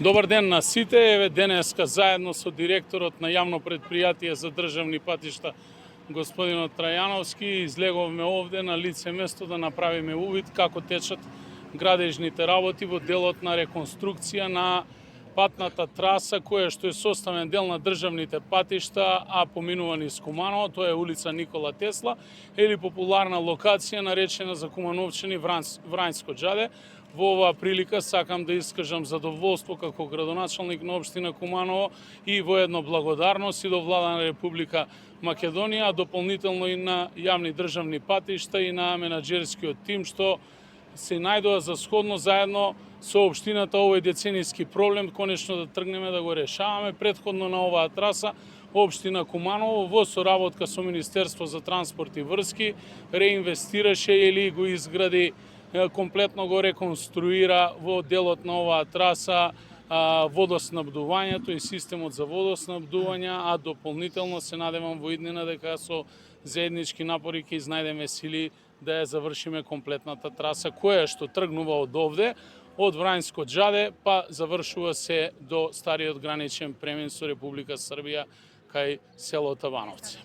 Добар ден на сите. Еве денеска заедно со директорот на јавно предпријатие за државни патишта господинот Трајановски излеговме овде на лице место да направиме увид како течат градежните работи во делот на реконструкција на патната траса која што е составен дел на државните патишта, а поминува низ Куманово, тоа е улица Никола Тесла или популарна локација наречена за Кумановчани Врањско џаде. Во оваа прилика сакам да искажам задоволство како градоначалник на општина Куманово и воедно благодарност и до Влада на Република Македонија, а дополнително и на јавни државни патишта и на менаџерскиот тим што се најдоа за сходно заедно со општината овој деценијски проблем конечно да тргнеме да го решаваме. Претходно на оваа траса општина Куманово во соработка со Министерство за транспорт и врски реинвестираше или го изгради, комплетно го реконструира во делот на оваа траса водоснабдувањето и системот за водоснабдување, а дополнително се надевам во иднина дека со заеднички напори ќе изнајдеме сили да ја завршиме комплетната траса која што тргнува од овде, од Врањско џаде, па завршува се до стариот граничен премин со Република Србија кај село Табановци.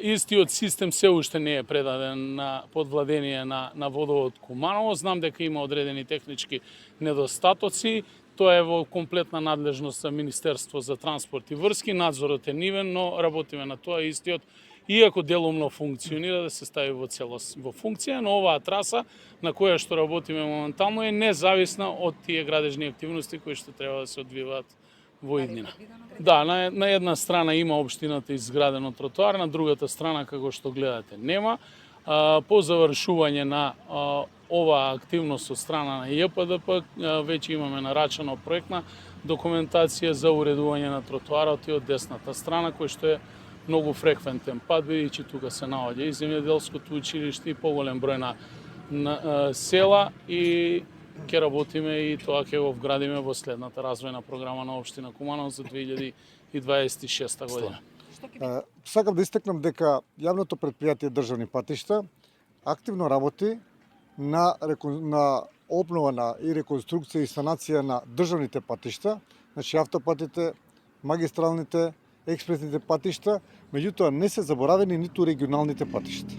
Истиот систем се уште не е предаден под владение на водовод Куманово. Знам дека има одредени технички недостатоци. Тоа е во комплетна надлежност за Министерство за транспорт и врски. Надзорот е нивен, но работиме на тоа истиот, иако делумно функционира, да се стави во целост во функција, но оваа траса на која што работиме моментално е независна од тие градежни активности кои што треба да се одвиваат во иднина. Да, на една страна има општината изградено тротоар, на другата страна, како што гледате, нема. По завршување на оваа активност од страна на ЈПДП, веќе имаме нарачано проектна документација за уредување на тротоарот и од десната страна, кој што е многу фреквентен пат, бидејќи тука се наоѓа и земјоделското училиште и поголем број на села и ќе работиме и тоа ќе го вградиме во следната развојна програма на општина Куманово за 2026 година. Сакам да истакнам дека јавното предпријатие државни патишта активно работи на обнова и реконструкција и санација на државните патишта, значи автопатите, магистралните, експресните патишта, меѓутоа не се заборавени ниту регионалните патишта.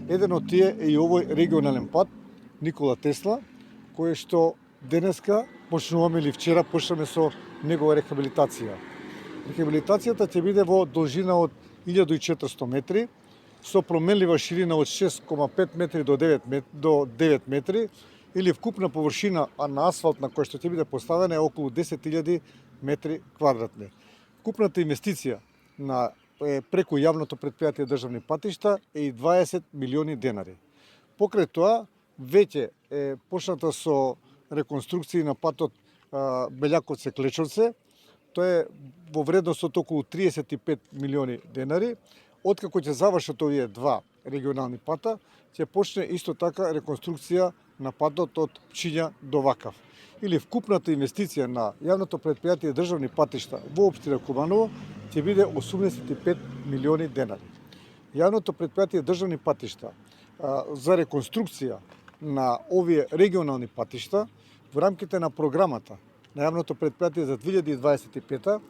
Еден од тие е и овој регионален пат Никола Тесла, кој што денеска почнуваме или вчера почнаме со негова рехабилитација. Рехабилитацијата ќе биде во должина од 1400 метри, со променлива ширина од 6,5 метри до 9 метри, или вкупна површина на асфалт на која што ќе биде поставена е околу 10.000 метри квадратни. Вкупната инвестиција на преку јавното предпријатие државни патишта е и 20 милиони денари. Покрај тоа, веќе е почната со реконструкција на патот Белјаковце-Клечовце. Тоа е во вредност од околу 35 милиони денари. Откако ќе завршат овие два регионални пата, ќе почне исто така реконструкција на патот од Пчиња до Вакав. Или вкупната инвестиција на јавното предпријатие државни патишта во општина Куманово ќе биде 85 милиони денари. Јавното предпријатие државни патишта за реконструкција на овие регионални патишта во рамките на програмата на јавното предпријатие за 2025,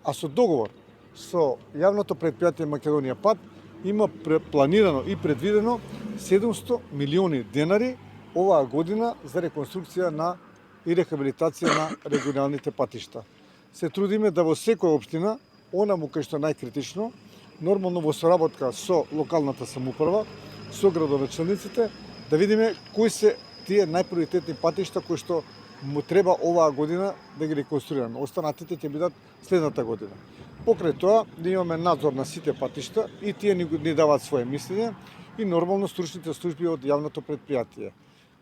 а со договор со јавното предпријатие Македонија Пат има планирано и предвидено 700 милиони денари оваа година за реконструкција и рехабилитација на регионалните патишта. Се трудиме да во секоја општина, онаму кај што најкритично, нормално во соработка со локалната самоуправа, со градоначалниците, да видиме кои се тие најприоритетни патишта кои што му треба оваа година да ги реконструираме. Останатите ќе бидат следната година. Покрај тоа, да имаме надзор на сите патишта и тие ни даваат своje мислење и нормално стручните служби од јавното предпријатие.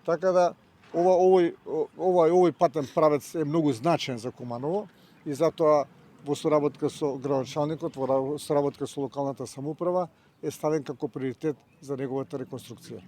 Така да овој патен правец е многу значаен за Куманово и затоа во соработка со градоначалникот, во соработка со локалната самоуправа е ставен како приоритет за неговата реконструкција.